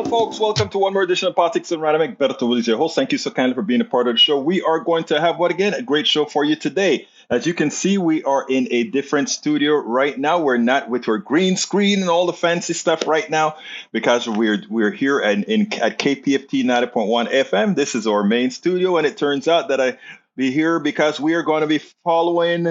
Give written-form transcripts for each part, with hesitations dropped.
Well, folks, welcome to one more edition of Politics and Random. Berto Willis, your host. Thank you so kindly for being a part of the show. We are going to have, what again, a great show for you today. As you can see, we are in a different studio right now. We're not with our green screen and all the fancy stuff right now because we're here at KPFT 90.1 FM. This is our main studio, and it turns out that I be here because we are going to be following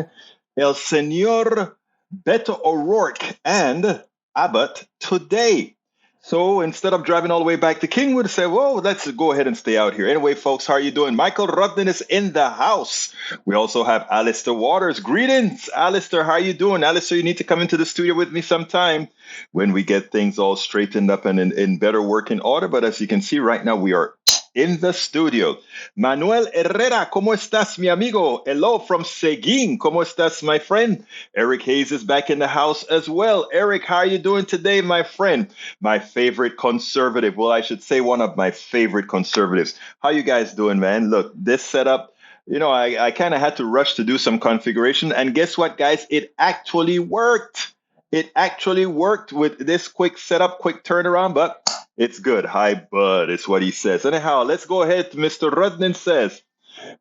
El Señor Beto O'Rourke and Abbott today. So instead of driving all the way back to Kingwood, say, well, let's go ahead and stay out here. Anyway, folks, how are you doing? Michael Rudden is in the house. We also have Alistair Waters. Greetings, Alistair. How are you doing? Alistair, you need to come into the studio with me sometime when we get things all straightened up and in better working order. But as you can see right now, we are in the studio. Manuel Herrera, ¿cómo estás, mi amigo? Hello from Seguin. ¿Cómo estás, my friend? Eric Hayes is back in the house as well. Eric, how are you doing today, my friend? My favorite conservative. Well, I should say one of my favorite conservatives. How you guys doing, man? Look, this setup, I kind of had to rush to do some configuration. And guess what, guys? It actually worked. It actually worked with this quick setup, quick turnaround, but it's good. Hi, bud, is what he says. Anyhow, let's go ahead. Mr. Rudnin says,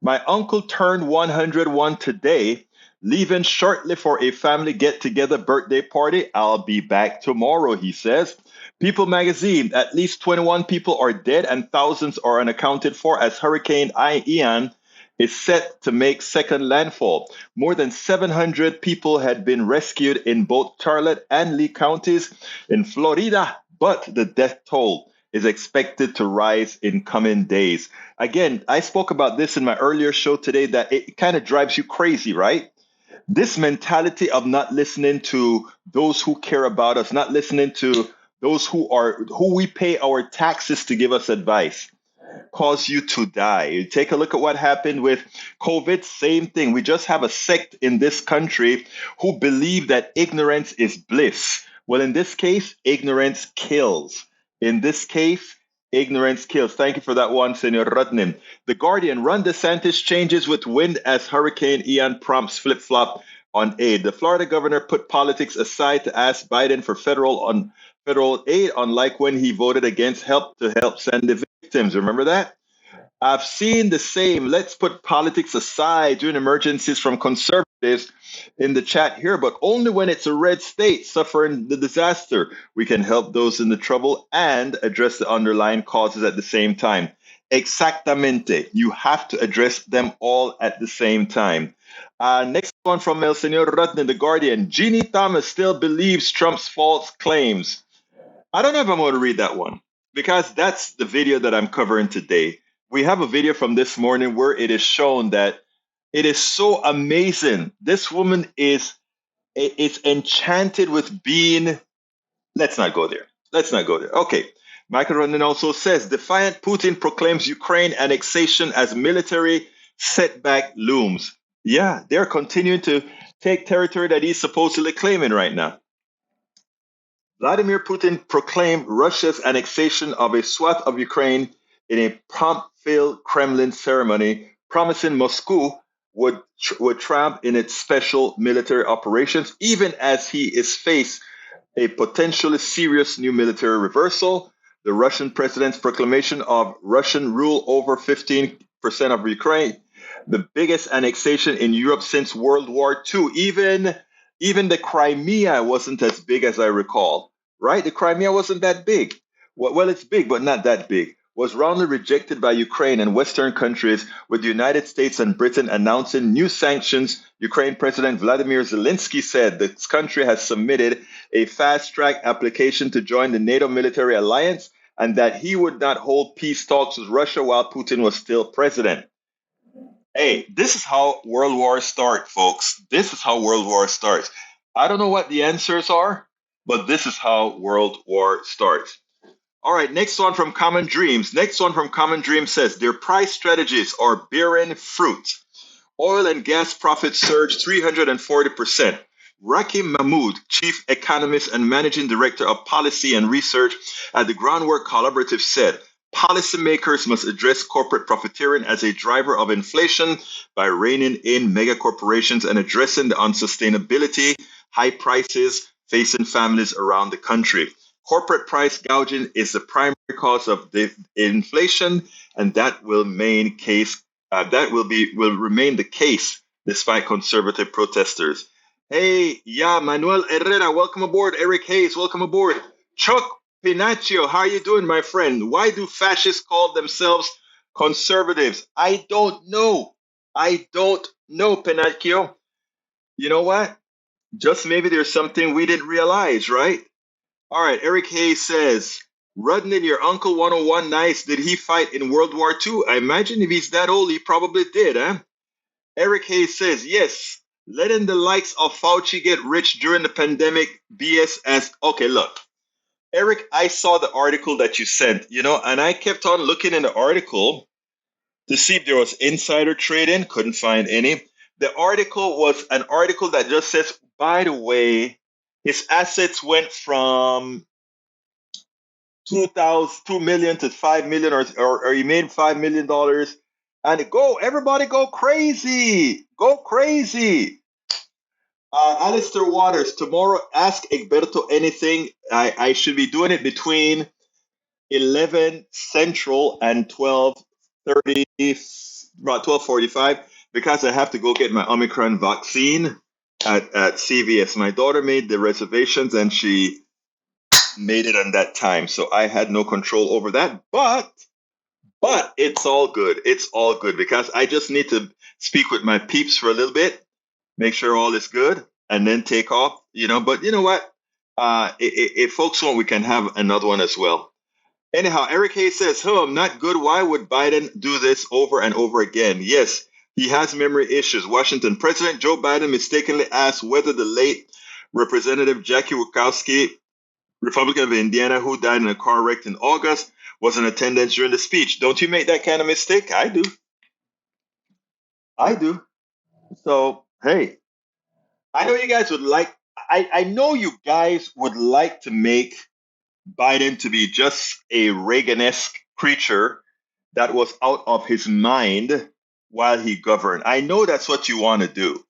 my uncle turned 101 today, leaving shortly for a family get-together birthday party. I'll be back tomorrow, he says. People magazine, at least 21 people are dead and thousands are unaccounted for as Hurricane Ian is set to make second landfall. More than 700 people had been rescued in both Charlotte and Lee counties in Florida, but the death toll is expected to rise in coming days. Again, I spoke about this in my earlier show today, that it kind of drives you crazy, right? This mentality of not listening to those who care about us, not listening to those who we pay our taxes to give us advice, cause you to die. You take a look at what happened with COVID, same thing. We just have a sect in this country who believe that ignorance is bliss. Well, in this case, ignorance kills. In this case, ignorance kills. Thank you for that one, Senor Rudnim. The Guardian, Ron DeSantis changes with wind as Hurricane Ian prompts flip-flop on aid. The Florida governor put politics aside to ask Biden for federal aid, unlike when he voted against help send the victims. Remember that? I've seen the same. Let's put politics aside during emergencies from conservatives in the chat here, but only when it's a red state suffering the disaster. We can help those in the trouble and address the underlying causes at the same time. Exactamente. You have to address them all at the same time. Next one from El Señor Rudnin, The Guardian. Ginni Thomas still believes Trump's false claims. I don't know if I'm going to read that one because that's the video that I'm covering today. We have a video from this morning where it is shown that it is so amazing. This woman is enchanted with being. Let's not go there. Okay. Michael Rondon also says, defiant Putin proclaims Ukraine annexation as military setback looms. Yeah, they're continuing to take territory that he's supposedly claiming right now. Vladimir Putin proclaimed Russia's annexation of a swath of Ukraine in a pomp-filled Kremlin ceremony, promising Moscow would triumph in its special military operations, even as he is faced a potentially serious new military reversal. The Russian president's proclamation of Russian rule over 15% of Ukraine, the biggest annexation in Europe since World War II. Even the Crimea wasn't as big as I recall, right? The Crimea wasn't that big. Well, it's big, but not that big. Was roundly rejected by Ukraine and Western countries, with the United States and Britain announcing new sanctions. Ukraine President Vladimir Zelensky said this country has submitted a fast-track application to join the NATO military alliance and that he would not hold peace talks with Russia while Putin was still president. Hey, this is how world wars start, folks. This is how world war starts. I don't know what the answers are, but this is how world war starts. All right, next one from Common Dreams. Says their price strategies are bearing fruit. Oil and gas profits surged 340%. Rakim Mahmood, chief economist and managing director of policy and research at the Groundwork Collaborative, said policymakers must address corporate profiteering as a driver of inflation by reining in mega corporations and addressing the unsustainability, high prices facing families around the country. Corporate price gouging is the primary cause of the inflation, and that will remain case. Will remain the case despite conservative protesters. Hey, yeah, Manuel Herrera, welcome aboard. Eric Hayes, welcome aboard. Chuck Pinaccio, how are you doing, my friend? Why do fascists call themselves conservatives? I don't know. I don't know, Pinaccio. You know what? Just maybe there's something we didn't realize, right? All right, Eric Hayes says, Rudnin, your uncle 101, nice. Did he fight in World War II? I imagine if he's that old, he probably did, huh? Eric Hayes says, yes, letting the likes of Fauci get rich during the pandemic, BS as, okay, look, Eric, I saw the article that you sent, and I kept on looking in the article to see if there was insider trading, couldn't find any. The article was an article that just says, by the way, his assets went from 2 million to 5 million, or he made $5 million. And everybody go crazy. Go crazy. Alistair Waters, tomorrow, ask Egberto anything. I should be doing it between 11 Central and 12:30, about 12:45, because I have to go get my Omicron vaccine at CVS. My daughter made the reservations and she made it on that time, so I had no control over that. But it's all good. It's all good because I just need to speak with my peeps for a little bit, make sure all is good, and then take off. But you know what? If folks want, we can have another one as well. Anyhow, Eric Hayes says, I'm not good. Why would Biden do this over and over again? Yes, he has memory issues. Washington President Joe Biden mistakenly asked whether the late Representative Jackie Wachowski, Republican of Indiana, who died in a car wreck in August, was in attendance during the speech. Don't you make that kind of mistake? I do. So, hey, I know you guys would like, I know you guys would like to make Biden to be just a Reagan-esque creature that was out of his mind while he governed. I know that's what you want to do.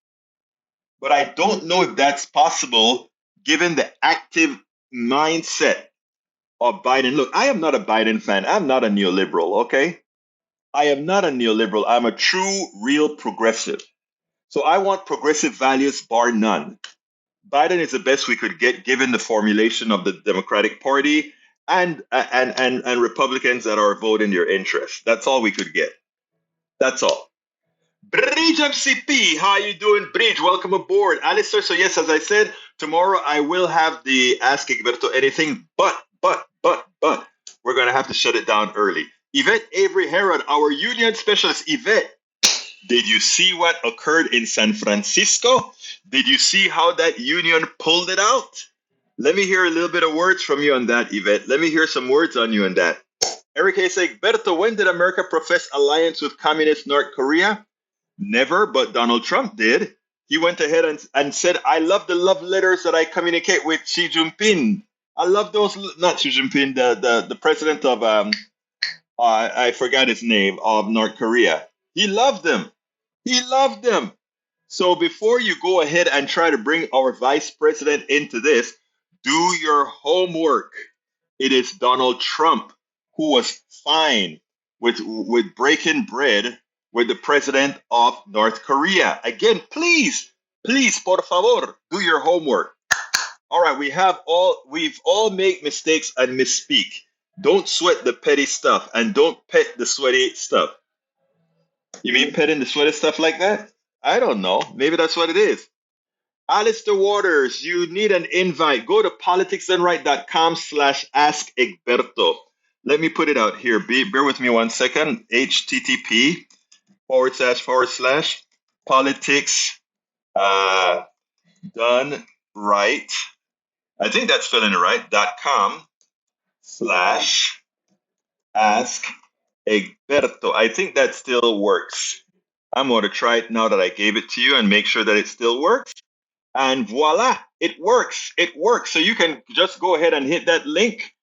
But I don't know if that's possible given the active mindset of Biden. Look, I am not a Biden fan. I'm not a neoliberal, okay? I am not a neoliberal. I'm a true, real progressive. So I want progressive values, bar none. Biden is the best we could get given the formulation of the Democratic Party and Republicans that are voting your interest. That's all we could get. That's all. Bridge MCP, how you doing, Bridge? Welcome aboard. Alistair, so yes, as I said, tomorrow I will have the Ask Egberto Anything, but we're going to have to shut it down early. Yvette Avery Herod, our union specialist. Yvette, did you see what occurred in San Francisco? Did you see how that union pulled it out? Let me hear a little bit of words from you on that, Yvette. Let me hear some words on you on that. Eric Hayes says, Berto, when did America profess alliance with communist North Korea? Never, but Donald Trump did. He went ahead and said, I love the love letters that I communicate with Xi Jinping. I love those, not Xi Jinping, the president of, I forgot his name, of North Korea. He loved them. He loved them. So before you go ahead and try to bring our vice president into this, do your homework. It is Donald Trump who was fine with breaking bread with the president of North Korea. Again, please, por favor, do your homework. All right, we've all made mistakes and misspeak. Don't sweat the petty stuff and don't pet the sweaty stuff. You mean petting the sweaty stuff like that? I don't know. Maybe that's what it is. Alistair Waters, you need an invite. Go to politicsandright.com/ask Egberto. Let me put it out here. Bear with me 1 second. http:// politics done right. I think that's spelling it right. .com/ask Egberto. I think that still works. I'm going to try it now that I gave it to you and make sure that it still works. And voila, it works. It works. So you can just go ahead and hit that link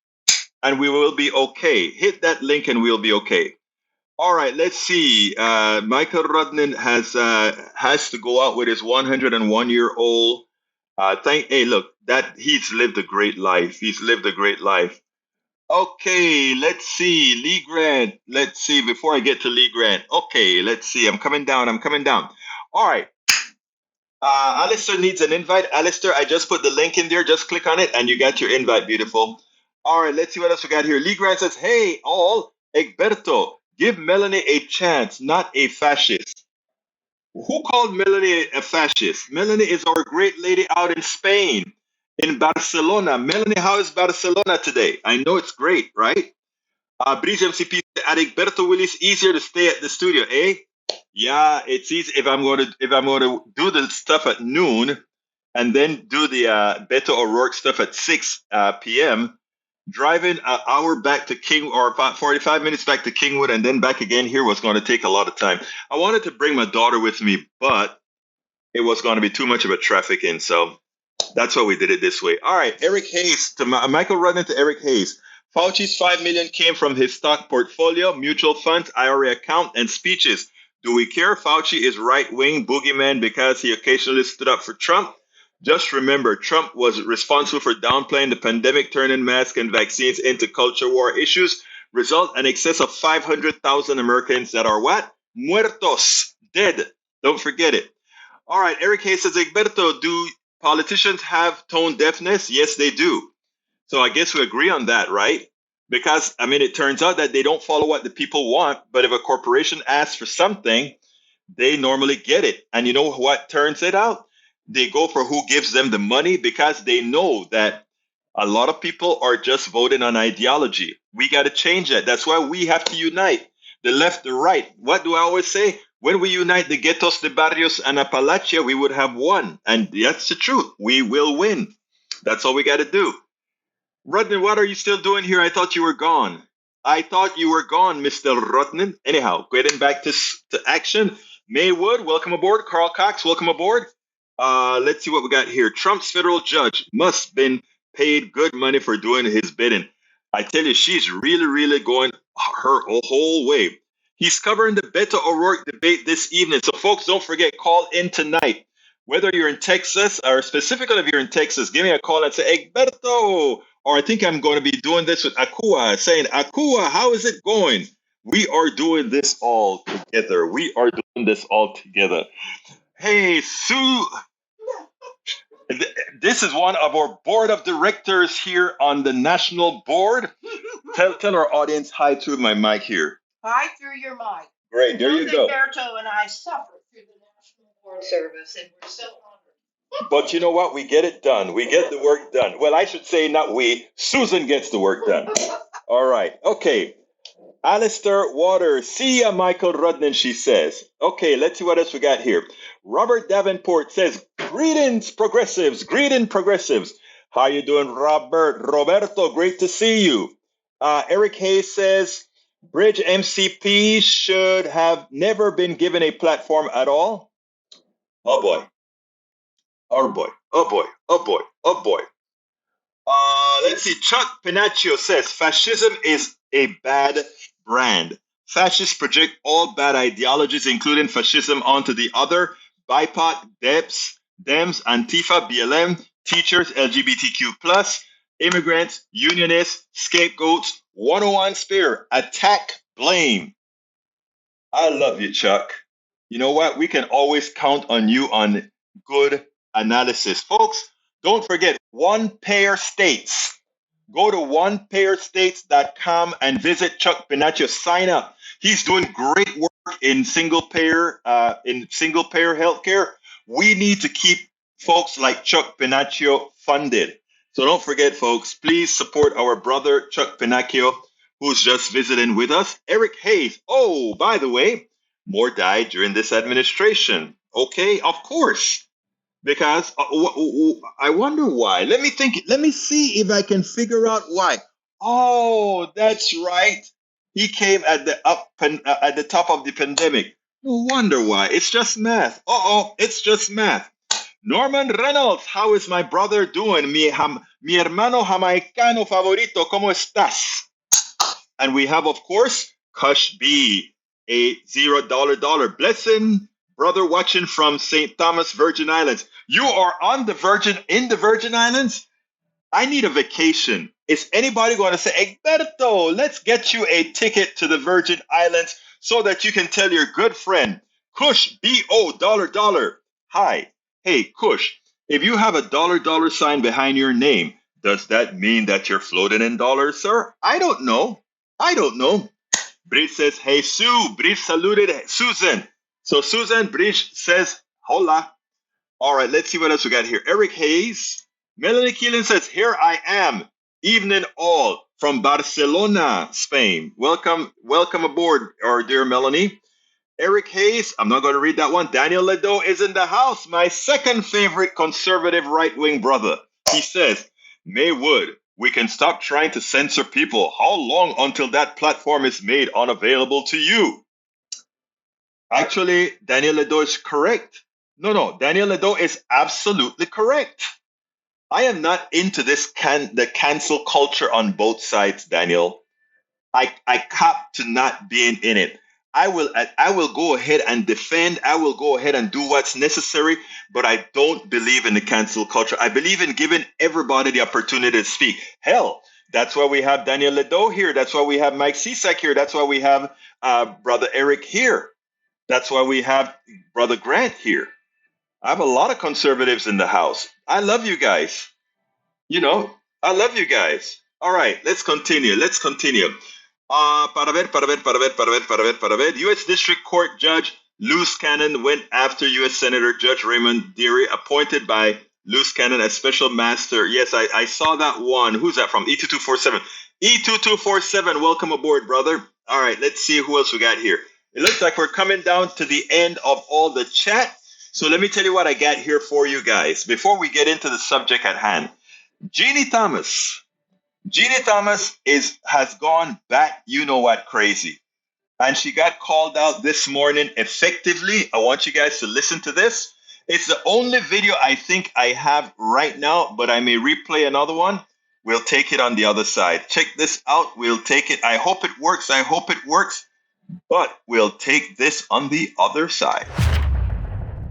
and we will be okay. Hit that link and we'll be okay. All right, let's see. Michael Rudnin has to go out with his 101-year-old. Hey, look, that he's lived a great life. He's lived a great life. Okay, let's see. Lee Grant. Let's see. Before I get to Lee Grant. Okay, let's see. I'm coming down. I'm coming down. All right. Alistair needs an invite. Alistair, I just put the link in there. Just click on it and you got your invite. Beautiful. All right, let's see what else we got here. Lee Grant says, hey, all, Egberto, give Melanie a chance, not a fascist. Who called Melanie a fascist? Melanie is our great lady out in Spain, in Barcelona. Melanie, how is Barcelona today? I know it's great, right? Breeze MCP at Egberto Willis, easier to stay at the studio, eh? Yeah, it's easy if I'm going to do the stuff at noon and then do the Beto O'Rourke stuff at 6 p.m. Driving an hour back to King or about 45 minutes back to Kingwood and then back again here was going to take a lot of time. I wanted to bring my daughter with me, but it was going to be too much of a traffic in, so that's why we did it this way. All right, Eric Hayes to Michael Rudden to Eric Hayes. Fauci's $5 million came from his stock portfolio, mutual funds, IRA account, and speeches. Do we care? Fauci is right-wing boogeyman because he occasionally stood up for Trump. Just remember, Trump was responsible for downplaying the pandemic, turning masks and vaccines into culture war issues. Result, an excess of 500,000 Americans that are what? Muertos, dead. Don't forget it. All right, Eric Hayes says, Egberto, do politicians have tone deafness? Yes, they do. So I guess we agree on that, right? Because, I mean, it turns out that they don't follow what the people want, but if a corporation asks for something, they normally get it. And you know what turns it out? They go for who gives them the money because they know that a lot of people are just voting on ideology. We got to change that. That's why we have to unite. The left, the right. What do I always say? When we unite the ghettos, the barrios, and Appalachia, we would have won. And that's the truth. We will win. That's all we got to do. Rudnan, what are you still doing here? I thought you were gone. I thought you were gone, Mr. Rudnan. Anyhow, getting back to action. Maywood, welcome aboard. Carl Cox, welcome aboard. Let's see what we got here. Trump's federal judge must have been paid good money for doing his bidding. I tell you, she's really, really going her whole way. He's covering the Beto O'Rourke debate this evening. So, folks, don't forget, call in tonight. Whether you're in Texas or specifically if you're in Texas, give me a call and say, Egberto, or I think I'm going to be doing this with Akua, saying, Akua, how is it going? We are doing this all together. We are doing this all together. Hey, Sue. This is one of our board of directors here on the national board. Tell our audience hi through my mic here. Hi through your mic. Great, there you go. Berto and I suffer through the national board service, and we're so honored. But you know what? We get it done. We get the work done. Well, I should say not we. Susan gets the work done. All right. Okay. Alistair Waters. See ya, Michael Rudnan, she says. Okay, let's see what else we got here. Robert Davenport says, greetings, progressives. Greetings, progressives. How you doing, Robert? Roberto, great to see you. Eric Hayes says, Bridge MCP should have never been given a platform at all. Oh, boy. Oh boy, oh boy, oh boy, oh boy. Let's see. Chuck Pinacchio says fascism is a bad brand. Fascists project all bad ideologies, including fascism, onto the other. BIPOC, Dems, Antifa, BLM, teachers, LGBTQ+, immigrants, unionists, scapegoats, 101 spirit, attack, blame. I love you, Chuck. You know what? We can always count on you on good analysis. Folks, don't forget One Pair States. Go to onepayerstates.com and visit Chuck Pinacchio. Sign up. He's doing great work in single payer healthcare. We need to keep folks like Chuck Pinacchio funded. So don't forget, folks, please support our brother Chuck Pinacchio, who's just visiting with us. Eric Hayes. Oh, by the way, more died during this administration. Okay, of course. Because I wonder why. Let me think. Let me see if I can figure out why. Oh, that's right. He came at the top of the pandemic. No wonder why. It's just math. It's just math. Norman Reynolds, how is my brother doing? Mi hermano jamaicano favorito, ¿cómo estás? And we have, of course, Kush B, a $0 blessing. Brother watching from St. Thomas, Virgin Islands. You are in the Virgin Islands? I need a vacation. Is anybody going to say, Egberto, let's get you a ticket to the Virgin Islands so that you can tell your good friend, Kush, B-O, $, hi, hey, Kush, if you have a $, sign behind your name, does that mean that you're floating in dollars, sir? I don't know. Bridge says, hey, Sue. Bridge saluted Susan. So Susan, Bridge says, hola. All right, let's see what else we got here. Eric Hayes. Melanie Keelan says, here I am. Evening all from Barcelona, Spain. Welcome aboard, our dear Melanie. Eric Hayes, I'm not going to read that one. Daniel Ledo is in the house, my second favorite conservative right-wing brother. He says, Maywood, we can stop trying to censor people. How long until that platform is made unavailable to you? Actually, Daniel Ledo is correct. No, Daniel Ledo is absolutely correct. I am not into the cancel culture on both sides, Daniel. I cop to not being in it. I will go ahead and defend. I will go ahead and do what's necessary, but I don't believe in the cancel culture. I believe in giving everybody the opportunity to speak. Hell, that's why we have Daniel Ledo here. That's why we have Mike Cisak here. That's why we have Brother Eric here. That's why we have Brother Grant here. I have a lot of conservatives in the house. I love you guys. I love you guys. All right, let's continue. Para ver. U.S. District Court Judge Luce Cannon went after U.S. Senator Judge Raymond Dearie, appointed by Luce Cannon as special master. Yes, I saw that one. Who's that from? E2247. E2247, welcome aboard, brother. All right, let's see who else we got here. It looks like we're coming down to the end of all the chat. So let me tell you what I got here for you guys before we get into the subject at hand. Ginni Thomas has gone back, crazy. And she got called out this morning effectively. I want you guys to listen to this. It's the only video I think I have right now, but I may replay another one. We'll take it on the other side. Check this out. We'll take it. I hope it works. But we'll take this on the other side.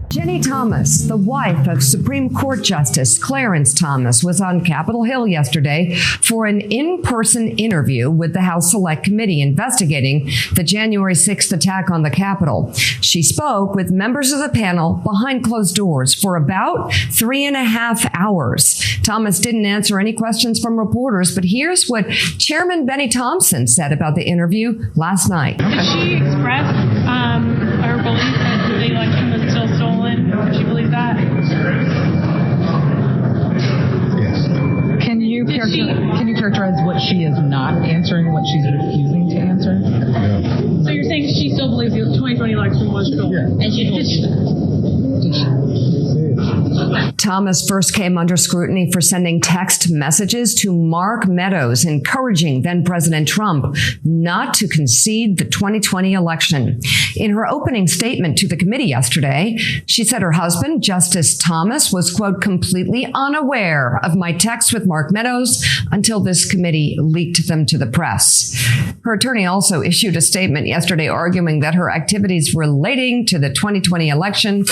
Ginni Thomas, the wife of Supreme Court Justice Clarence Thomas, was on Capitol Hill yesterday for an in-person interview with the House Select Committee investigating the January 6th attack on the Capitol. She spoke with members of the panel behind closed doors for about 3.5 hours. Thomas didn't answer any questions from reporters, but here's what Chairman Benny Thompson said about the interview last night. Did she express her belief that the election was still stolen? Does she believe that? Yes. Can you characterize what she is not answering, what she's refusing to answer? Yeah. So you're saying she still believes the 2020 election was stolen? Yeah. And she believes that? Did she? Thomas first came under scrutiny for sending text messages to Mark Meadows, encouraging then-President Trump not to concede the 2020 election. In her opening statement to the committee yesterday, she said her husband, Justice Thomas, was, quote, completely unaware of my texts with Mark Meadows until this committee leaked them to the press. Her attorney also issued a statement yesterday arguing that her activities relating to the 2020 election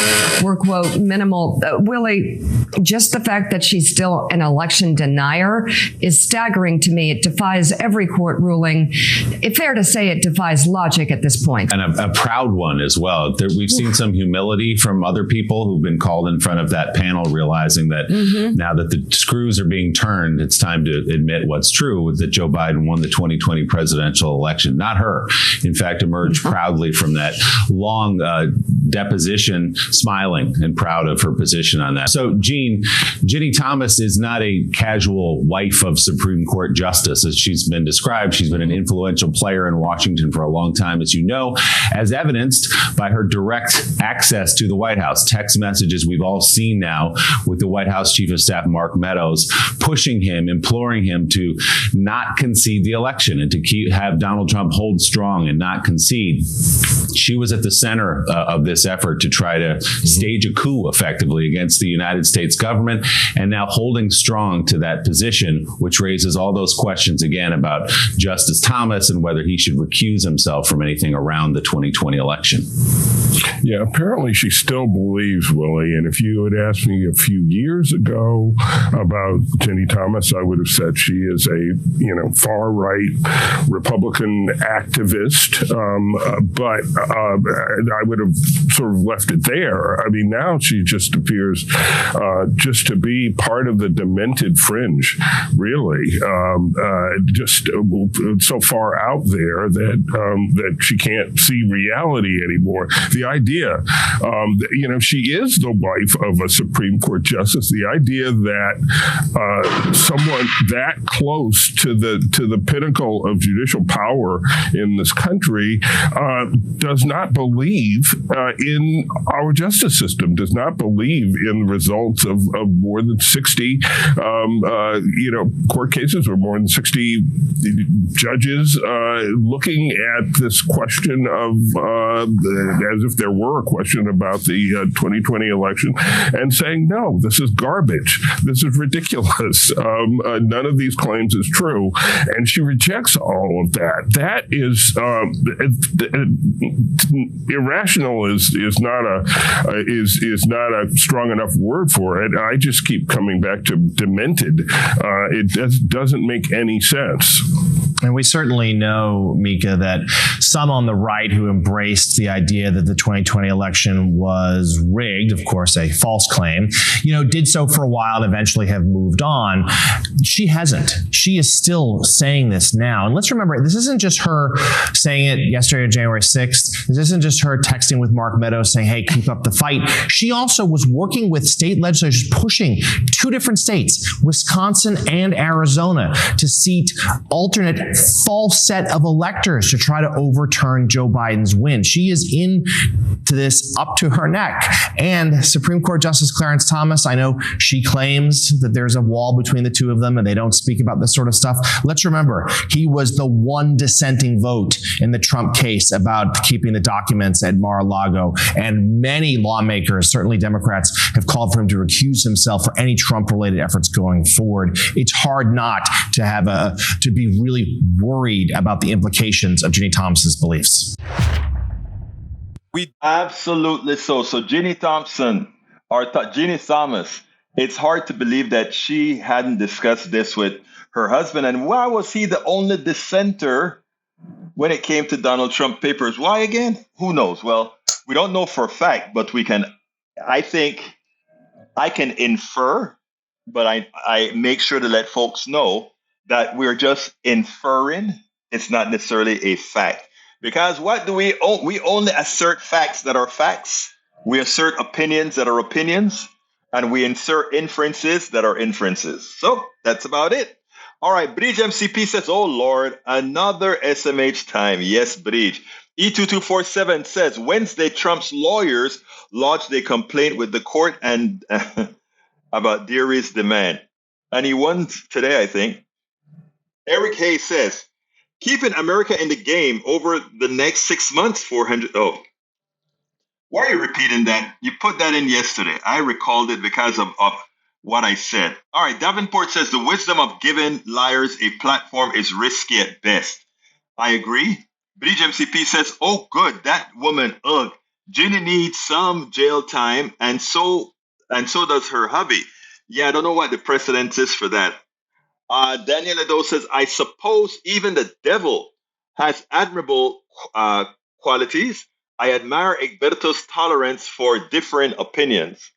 were, quote, minimal. Willie, just the fact that she's still an election denier is staggering to me. It defies every court ruling. It's fair to say it defies logic at this point. And a proud one as well. We've seen some humility from other people who've been called in front of that panel, realizing that now that the screws are being turned, it's time to admit what's true, that Joe Biden won the 2020 presidential election. Not her. In fact, emerged proudly from that long deposition, smiling and proud of her position on that. So Ginni Thomas is not a casual wife of Supreme Court Justice, as she's been described. She's been an influential player in Washington for a long time, as you know, as evidenced by her direct access to the White House. Text messages we've all seen now with the White House Chief of Staff, Mark Meadows, pushing him, imploring him to not concede the election and to have Donald Trump hold strong and not concede. She was at the center of this this effort to try to stage a coup effectively against the United States government, and now holding strong to that position, which raises all those questions again about Justice Thomas and whether he should recuse himself from anything around the 2020 election. Yeah, apparently she still believes, Willie, and if you had asked me a few years ago about Ginni Thomas, I would have said she is a far-right Republican activist, but I would have sort of left it there. I mean, now she just appears just to be part of the demented fringe, really, just so far out there that she can't see reality anymore. The idea, she is the wife of a Supreme Court justice. The idea that someone that close to the pinnacle of judicial power in this country does not believe in our justice system, does not believe in the results of more than 60 court cases, or more than 60 judges looking at this question of as if there were a question about the 2020 election, and saying, no, this is garbage. This is ridiculous. None of these claims is true. And she rejects all of that. That is irrational is not a strong enough word for it. I just keep coming back to demented. It doesn't make any sense. And we certainly know, Mika, that some on the right who embraced the idea that the 2020 election was rigged, of course, a false claim, did so for a while and eventually have moved on. She hasn't. She is still saying this now. And let's remember, this isn't just her saying it yesterday, January 6th. This isn't just her texting with Mark Meadows saying, hey, keep up the fight. She also was working with state legislatures, pushing 2 different states, Wisconsin and Arizona, to seat alternate false set of electors to try to overturn Joe Biden's win. She is into this up to her neck. And Supreme Court Justice Clarence Thomas, I know she claims that there's a wall between the two of them and they don't speak about this sort of stuff. Let's remember, he was the one dissenting vote in the Trump case about keeping the documents at Mar-a-Lago. And many lawmakers, certainly Democrats, have called for him to recuse himself for any Trump-related efforts going forward. It's hard not to be really worried about the implications of Ginni Thomas's beliefs. Absolutely so. So Ginni Thomas, it's hard to believe that she hadn't discussed this with her husband. And why was he the only dissenter when it came to Donald Trump papers? Why again? Who knows? Well, we don't know for a fact, but I think I can infer, but I make sure to let folks know that we're just inferring. It's not necessarily a fact. Because what do we own? We only assert facts that are facts. We assert opinions that are opinions. And we insert inferences that are inferences. So that's about it. All right. Bridge MCP says, oh, Lord, another SMH time. Yes, Bridge. E2247 says, Wednesday, Trump's lawyers lodged a complaint with the court and about Deary's demand. And he won today, I think. Eric Hayes says, keeping America in the game over the next 6 months, 400. Oh, why are you repeating that? You put that in yesterday. I recalled it because of what I said. All right. Davenport says the wisdom of giving liars a platform is risky at best. I agree. Bridge MCP says, oh, good. That woman, Ginni needs some jail time. And so does her hubby. Yeah, I don't know what the precedent is for that. Daniel Edo says, I suppose even the devil has admirable qualities. I admire Egberto's tolerance for different opinions.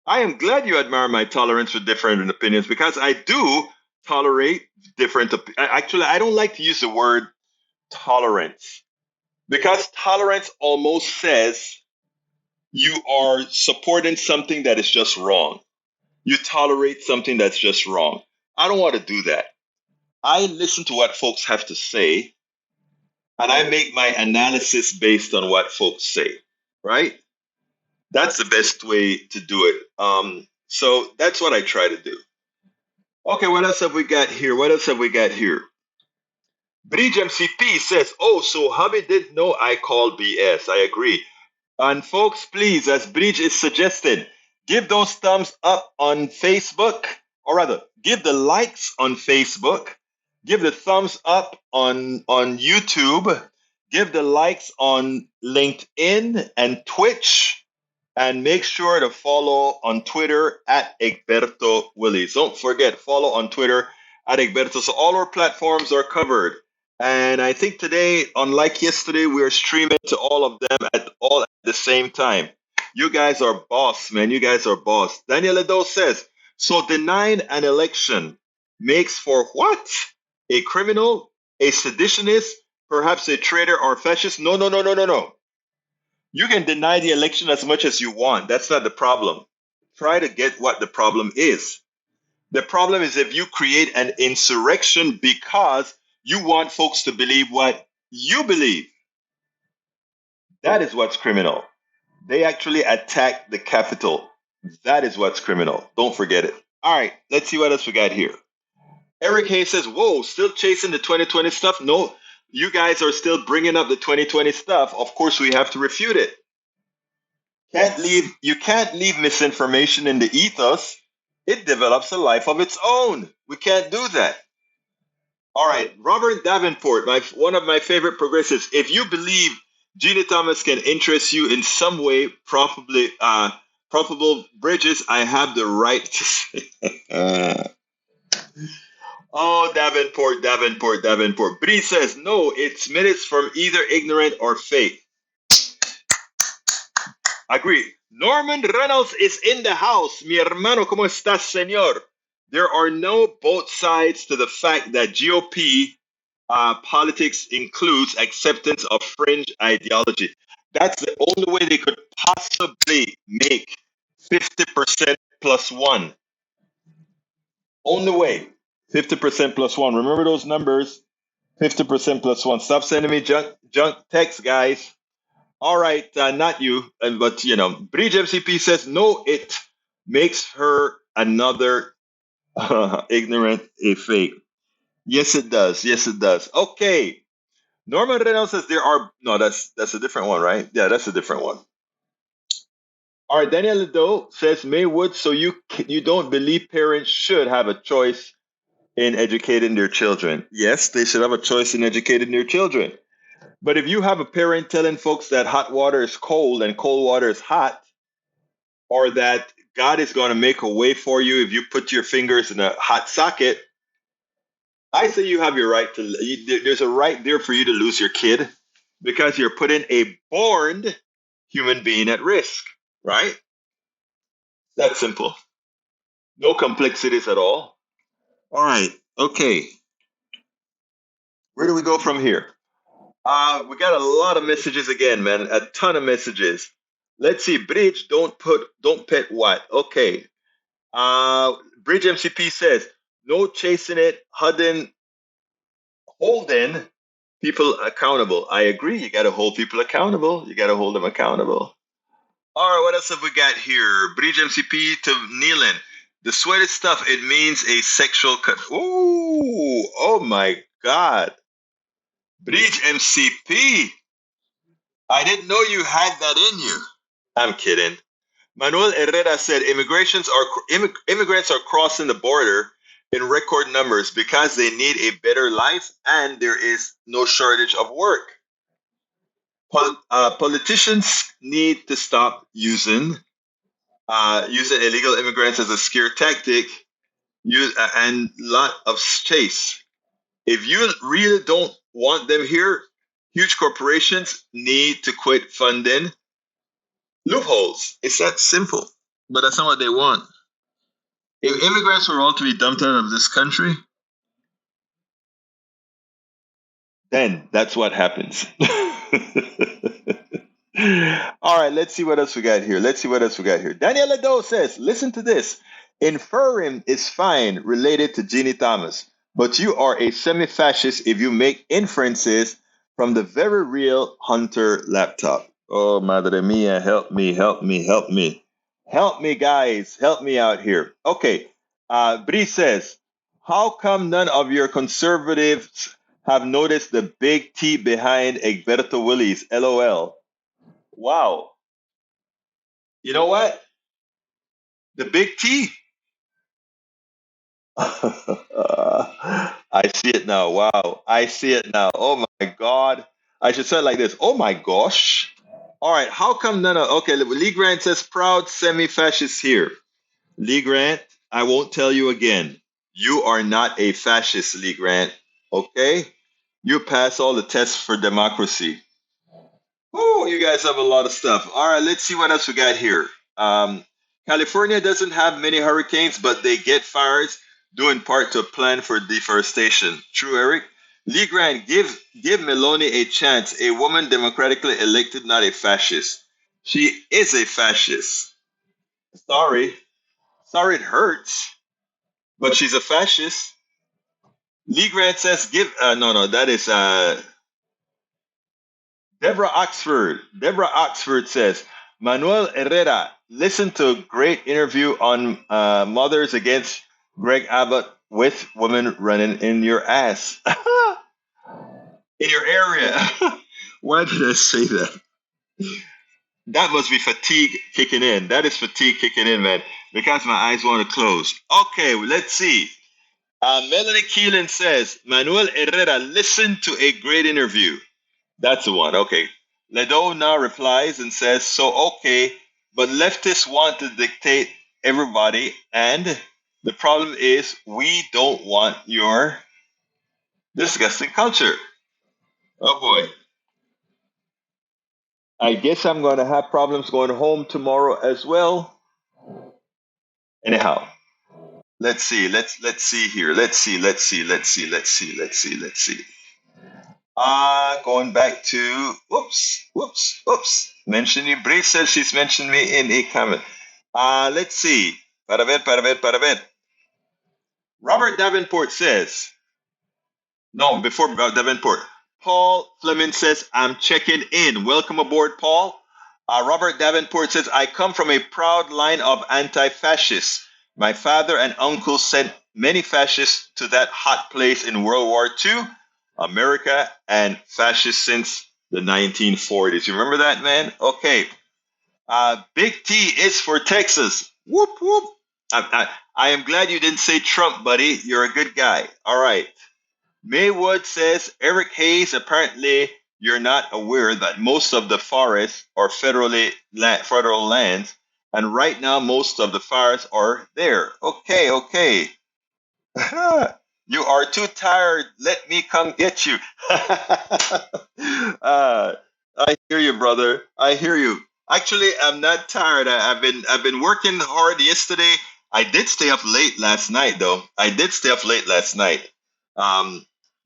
I am glad you admire my tolerance for different opinions because I do tolerate different opinions. Actually, I don't like to use the word tolerance because tolerance almost says you are supporting something that is just wrong. You tolerate something that's just wrong. I don't want to do that. I listen to what folks have to say, and I make my analysis based on what folks say, right? That's the best way to do it. So that's what I try to do. Okay, what else have we got here? Bridge MCP says, oh, so hubby didn't know I called BS. I agree. And folks, please, as Bridge is suggested, give those thumbs up on Facebook, or rather, give the likes on Facebook, give the thumbs up on YouTube, give the likes on LinkedIn and Twitch, and make sure to follow on Twitter at Egberto Willies. Don't forget, follow on Twitter at Egberto. So all our platforms are covered. And I think today, unlike yesterday, we are streaming to all of them at the same time. You guys are boss, man. You guys are boss. Daniel Edo says, so denying an election makes for what? A criminal, a seditionist, perhaps a traitor or fascist? No, no, no, no, no, no. You can deny the election as much as you want. That's not the problem. Try to get what the problem is. The problem is if you create an insurrection because you want folks to believe what you believe. That is what's criminal. They actually attacked the Capitol. That is what's criminal. Don't forget it. All right, let's see what else we got here. Eric Hayes says, whoa, still chasing the 2020 stuff? No, you guys are still bringing up the 2020 stuff. Of course, we have to refute it. You can't leave misinformation in the ethos. It develops a life of its own. We can't do that. All right, Robert Davenport, one of my favorite progressives. If you believe Ginni Thomas can interest you in some way, profitable Bridges, I have the right to say. Oh, Davenport. Bree says, no, it's minutes from either ignorant or faith. Agree. Norman Reynolds is in the house. Mi hermano, ¿cómo estás, señor? There are no both sides to the fact that GOP politics includes acceptance of fringe ideology. That's the only way they could possibly make 50% plus one. Only way. 50% plus one. Remember those numbers? 50% plus one. Stop sending me junk text, guys. All right, not you, but Bridge MCP says, no, it makes her another ignorant, a fake. Yes, it does. Yes, it does. Okay. Norman Reynolds says that's a different one, right? Yeah, that's a different one. All right, Daniel Ledo says, Maywood, so you don't believe parents should have a choice in educating their children. Yes, they should have a choice in educating their children. But if you have a parent telling folks that hot water is cold and cold water is hot, or that God is going to make a way for you if you put your fingers in a hot socket, I say you have your right to, there's a right there for you to lose your kid because you're putting a born human being at risk, right? That's simple. No complexities at all. All right. Okay. Where do we go from here? We got a lot of messages again, man. A ton of messages. Let's see. Bridge, don't pet what? Okay. Bridge MCP says, no chasing it, holding people accountable. I agree. You got to hold people accountable. You got to hold them accountable. All right. What else have we got here? Bridge MCP to Neelan. The sweated stuff, it means a sexual cut. Ooh. Oh, my God. Bridge MCP. I didn't know you had that in you. I'm kidding. Manuel Herrera said immigrants are crossing the border in record numbers because they need a better life and there is no shortage of work. Politicians need to stop using illegal immigrants as a scare tactic and lot of chase. If you really don't want them here, huge corporations need to quit funding loopholes. It's that simple. But that's not what they want. If immigrants were all to be dumped out of this country, then that's what happens. All right, let's see what else we got here. Daniel Ledo says, listen to this. Inferring is fine related to Ginni Thomas, but you are a semi-fascist if you make inferences from the very real Hunter laptop. Oh, madre mia, help me. Help me, guys. Help me out here. Okay. Bree says, how come none of your conservatives have noticed the big T behind Egberto Willies? LOL. Wow. You know what? The big T. I see it now. Wow. I see it now. Oh my God. I should say it like this. Oh my gosh. All right. How come none of, okay, Lee Grant says proud semi-fascist here. Lee Grant, I won't tell you again. You are not a fascist, Lee Grant. Okay? You pass all the tests for democracy. Oh, you guys have a lot of stuff. All right, let's see what else we got here. California doesn't have many hurricanes, but they get fires due in part to a plan for deforestation. True, Eric? Lee Grant, give Meloni a chance. A woman democratically elected, not a fascist. She is a fascist. Sorry. Sorry it hurts, but she's a fascist. Lee Grant says, no, that is Deborah Oxford. Deborah Oxford says, Manuel Herrera, listen to a great interview on Mothers Against Greg Abbott with women running in your ass. In your area. Why did I say that? That must be fatigue kicking in. That is fatigue kicking in, man, because my eyes want to close. Okay, let's see. Melanie Keelan says, Manuel Herrera, listen to a great interview. That's the one. Okay. Ledo now replies and says, so okay, but leftists want to dictate everybody, and the problem is we don't want your disgusting culture. Oh boy. I guess I'm going to have problems going home tomorrow as well. Anyhow, let's see. Let's see here. Let's see. Going back to whoops. Mention you. Bree says she's mentioned me in a comment. Let's see. Para ver. Robert Davenport says, no, before Davenport. Paul Fleming says, I'm checking in. Welcome aboard, Paul. Robert Davenport says, I come from a proud line of anti-fascists. My father and uncle sent many fascists to that hot place in World War II, America, and fascists since the 1940s. You remember that, man? Okay. Big T is for Texas. Whoop, whoop. I am glad you didn't say Trump, buddy. You're a good guy. All right. Maywood says, Eric Hayes, apparently you're not aware that most of the forests are federal lands, and right now most of the fires are there. Okay. You are too tired. Let me come get you. I hear you, brother. I hear you. Actually, I'm not tired. I've been working hard yesterday. I did stay up late last night, though.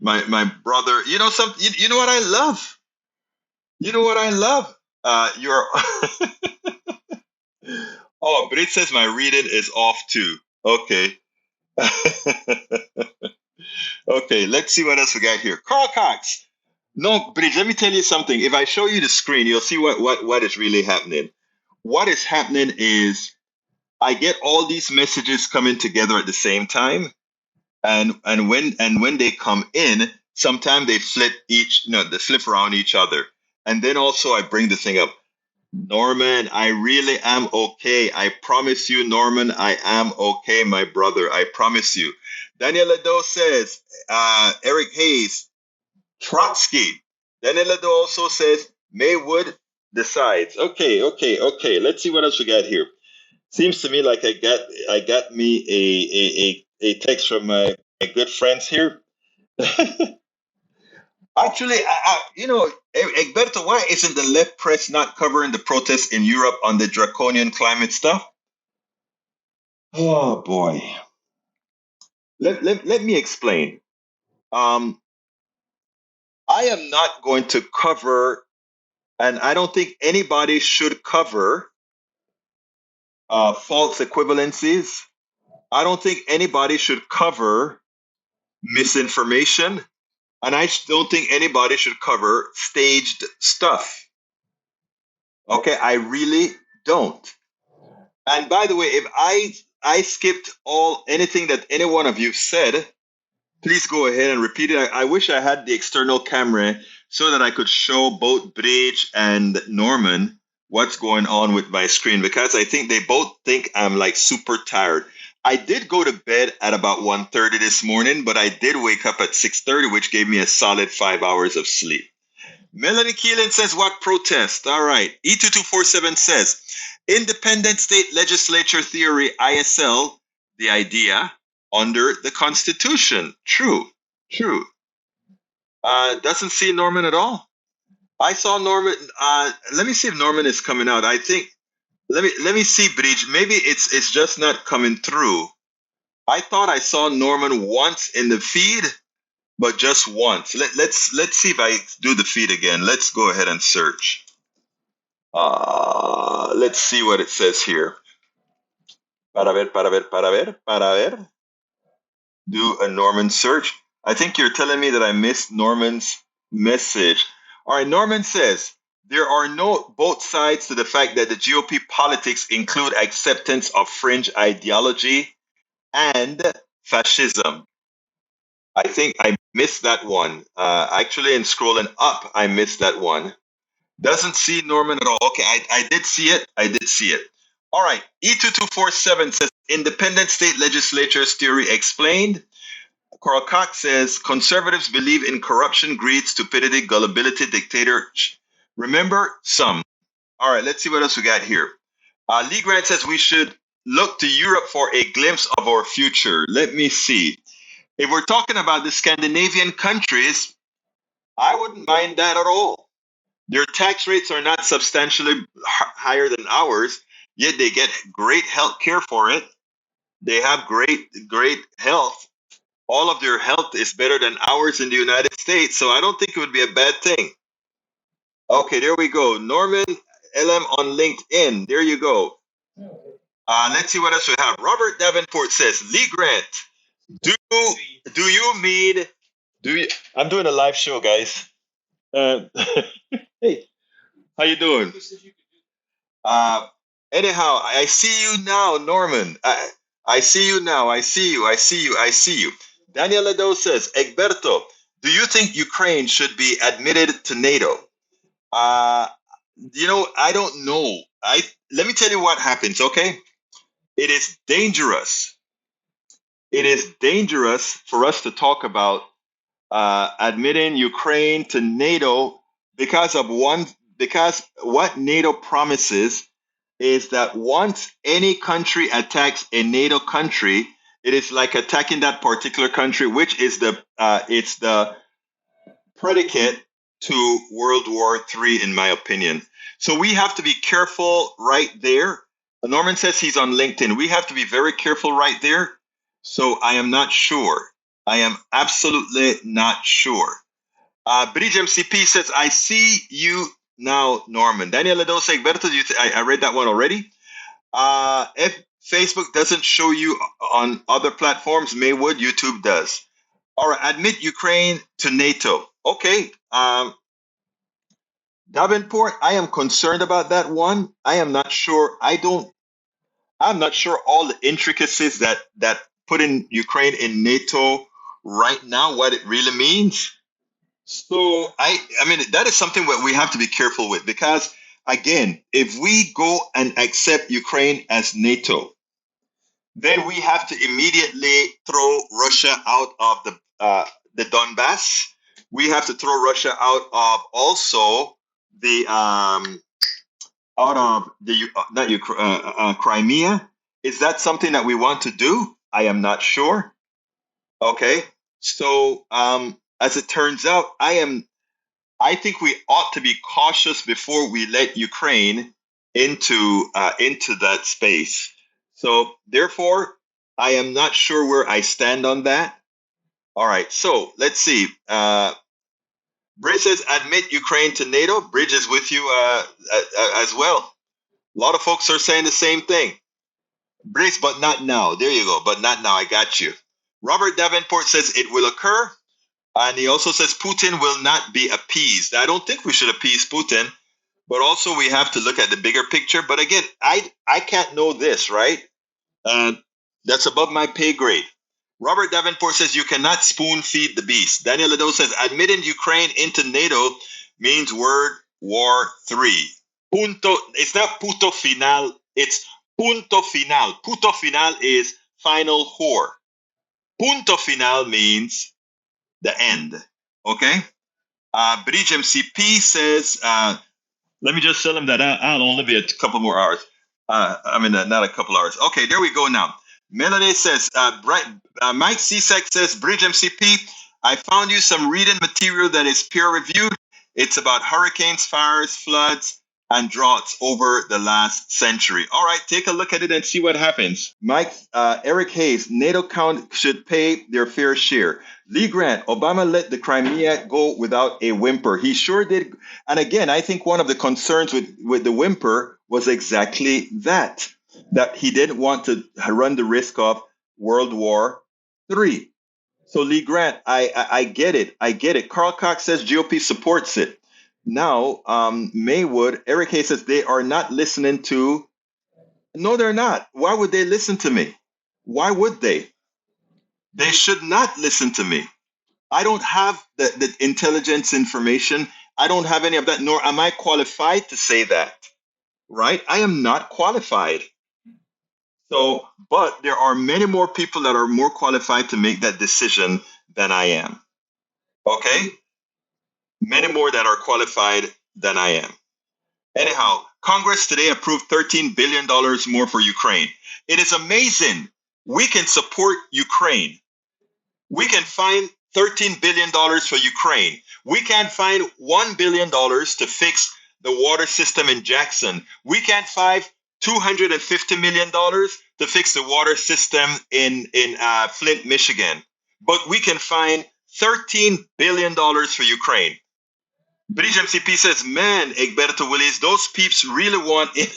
My brother. You know You know what I love. You're. Oh, but it says my reading is off too. Okay. Okay, let's see what else we got here. Carl Cox. No, Bridge, let me tell you something. If I show you the screen, you'll see what is really happening. What is happening is I get all these messages coming together at the same time. And when they come in, sometimes they flip around each other. And then also I bring the thing up. Norman, I really am okay. I promise you, Norman, I am okay, my brother. I promise you. Daniel Ledo says, Eric Hayes, Trotsky. Daniel Ledo also says, Maywood decides. Okay. Let's see what else we got here. Seems to me like I got me a text from my good friends here. Actually, Egberto, why isn't the left press not covering the protests in Europe on the draconian climate stuff? Oh, boy. Let me explain. I am not going to cover, and I don't think anybody should cover false equivalencies. I don't think anybody should cover misinformation. And I don't think anybody should cover staged stuff. Okay, I really don't. And by the way, if I skipped anything that any one of you said, please go ahead and repeat it. I wish I had the external camera so that I could show both Bridge and Norman what's going on with my screen because I think they both think I'm like super tired. I did go to bed at about 1:30 this morning, but I did wake up at 6:30, which gave me a solid 5 hours of sleep. Melanie Keelan says, what protest? All right. E2247 says, independent state legislature theory, ISL, the idea under the Constitution. True. Doesn't see Norman at all. I saw Norman. Let me see if Norman is coming out. I think. Let me see, Bridge. Maybe it's just not coming through. I thought I saw Norman once in the feed, but just once. Let's see if I do the feed again. Let's go ahead and search. Let's see what it says here. Para ver. Do a Norman search. I think you're telling me that I missed Norman's message. All right, Norman says, there are no both sides to the fact that the GOP politics include acceptance of fringe ideology and fascism. I think I missed that one. Actually, in scrolling up, I missed that one. Doesn't see Norman at all. Okay, I did see it. All right, E2247 says, independent state legislatures theory explained. Carl Cox says, conservatives believe in corruption, greed, stupidity, gullibility, dictatorship. Remember some. All right, let's see what else we got here. Lee Grant says we should look to Europe for a glimpse of our future. Let me see. If we're talking about the Scandinavian countries, I wouldn't mind that at all. Their tax rates are not substantially higher than ours, yet they get great health care for it. They have great health. All of their health is better than ours in the United States, so I don't think it would be a bad thing. Okay, there we go. Norman LM on LinkedIn. There you go. Let's see what else we have. Robert Davenport says, Lee Grant, do you mean, I'm doing a live show, guys. Hey, how you doing? Anyhow, I see you now, Norman. I see you now. I see you. Daniel Ledo says, Egberto, do you think Ukraine should be admitted to NATO? I don't know. Let me tell you what happens, okay? It is dangerous. It is dangerous for us to talk about admitting Ukraine to NATO because what NATO promises is that once any country attacks a NATO country, it is like attacking that particular country, which is it's the predicate to World War III, in my opinion. So we have to be careful right there. Norman says he's on LinkedIn. We have to be very careful right there. So I am not sure. I am absolutely not sure. Bridge MCP says, I see you now, Norman. Daniel Ledo says, Berto, I read that one already. If Facebook doesn't show you on other platforms, Maywood, YouTube does. All right, admit Ukraine to NATO. Okay. Davenport, I am concerned about that one. I am not sure. I'm not sure all the intricacies that putting Ukraine in NATO right now, what it really means. So I mean, that is something that we have to be careful with because, again, if we go and accept Ukraine as NATO, then we have to immediately throw Russia out of the Donbass. We have to throw Russia out of also the Crimea. Is that something that we want to do? I am not sure. Okay, so as it turns out, I think we ought to be cautious before we let Ukraine into that space. So therefore, I am not sure where I stand on that. All right, so let's see. Bridge says, admit Ukraine to NATO. Bridge is with you as well. A lot of folks are saying the same thing. Bridge, but not now. There you go, but not now. I got you. Robert Davenport says it will occur. And he also says Putin will not be appeased. I don't think we should appease Putin, but also we have to look at the bigger picture. But again, I can't know this, right? That's above my pay grade. Robert Davenport says you cannot spoon feed the beast. Daniel Ledo says admitting Ukraine into NATO means World War III. Punto, it's not puto final, it's punto final. Punto final is final whore. Punto final means the end. Okay? Bridge MCP says, let me just tell him that I'll only be a couple more hours. Not a couple hours. Okay, there we go now. Melody says, Mike Csack says, Bridge MCP, I found you some reading material that is peer reviewed. It's about hurricanes, fires, floods, and droughts over the last century. All right, take a look at it and see what happens. Mike, Eric Hayes, NATO count should pay their fair share. Lee Grant, Obama let the Crimea go without a whimper. He sure did. And again, I think one of the concerns with the whimper was exactly that he didn't want to run the risk of World War III. So Lee Grant, I get it. I get it. Carl Cox says GOP supports it. Now, Maywood, Eric Hayes says they are not listening to. No, they're not. Why would they listen to me? Why would they? They should not listen to me. I don't have the intelligence information. I don't have any of that, nor am I qualified to say that, right? I am not qualified. So, but there are many more people that are more qualified to make that decision than I am. Okay? Many more that are qualified than I am. Anyhow, Congress today approved $13 billion more for Ukraine. It is amazing. We can support Ukraine. We can find $13 billion for Ukraine. We can't find $1 billion to fix the water system in Jackson. We can't find $250 million to fix the water system in Flint, Michigan. But we can find $13 billion for Ukraine. Bridge MCP says, man, Egberto Willis, those peeps really want it.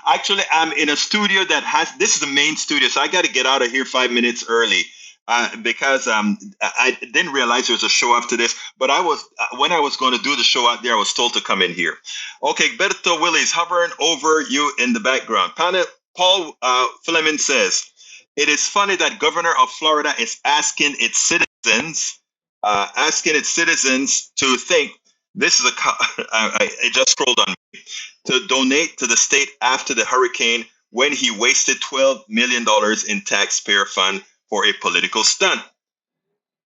Actually, I'm in a studio that has, this is the main studio, so I got to get out of here 5 minutes early because I didn't realize there was a show after this. But when I was going to do the show out there, I was told to come in here. Okay, Egberto Willis hovering over you in the background. Paul Fleming says, it is funny that Governor of Florida is asking its citizens to think this is it just scrolled on me, to donate to the state after the hurricane when he wasted $12 million in taxpayer fund for a political stunt.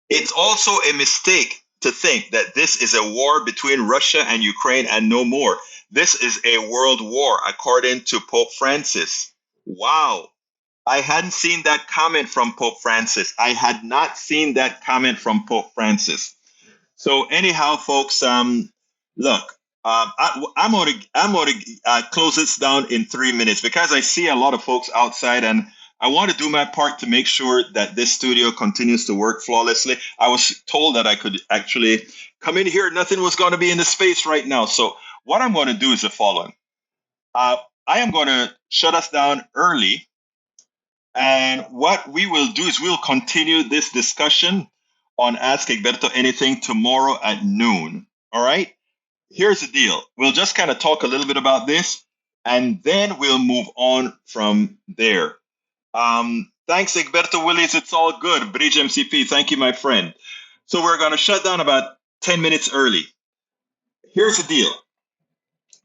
It's also a mistake to think that this is a war between Russia and Ukraine and no more. This is a world war, according to Pope Francis. Wow. I hadn't seen that comment from Pope Francis. I had not seen that comment from Pope Francis. So anyhow, folks, look, I'm going to close this down in 3 minutes because I see a lot of folks outside, and I want to do my part to make sure that this studio continues to work flawlessly. I was told that I could actually come in here. Nothing was going to be in the space right now. So what I'm going to do is the following. I am going to shut us down early. And what we will do is we'll continue this discussion on Ask Egberto Anything tomorrow at noon. All right? Here's the deal. We'll just kind of talk a little bit about this, and then we'll move on from there. Thanks, Egberto Willis. It's all good. Bridge MCP, thank you, my friend. So we're going to shut down about 10 minutes early. Here's the deal.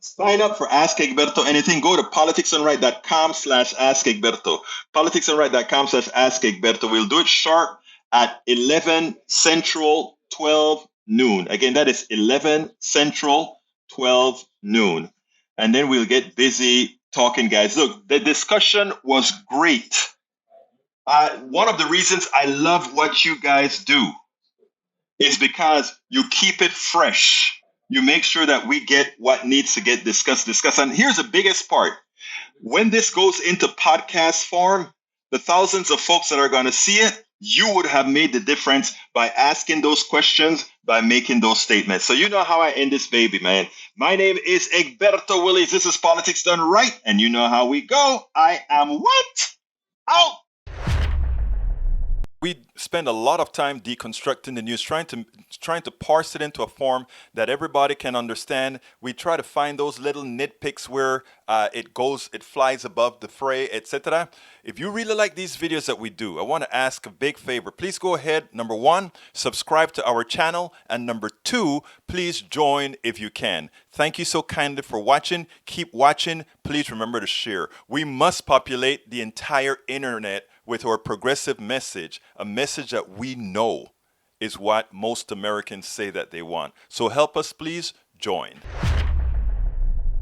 Sign up for Ask Egberto Anything. Go to politicsandright.com/Ask Egberto. Politicsandright.com/Ask Egberto. We'll do it sharp at 11 Central, 12 noon. Again, that is 11 Central, 12 noon. And then we'll get busy talking, guys. Look, the discussion was great. One of the reasons I love what you guys do is because you keep it fresh. You make sure that we get what needs to get discussed. And here's the biggest part. When this goes into podcast form, the thousands of folks that are going to see it, you would have made the difference by asking those questions, by making those statements. So you know how I end this baby, man. My name is Egberto Willis. This is Politics Done Right. And you know how we go. I am what? Out. We spend a lot of time deconstructing the news, trying to parse it into a form that everybody can understand. We try to find those little nitpicks where it flies above the fray, etc. If you really like these videos that we do, I want to ask a big favor. Please go ahead. Number 1, subscribe to our channel. And number 2, please join if you can. Thank you so kindly for watching. Keep watching. Please remember to share. We must populate the entire internet with our progressive message, a message that we know is what most Americans say that they want. So help us, please join.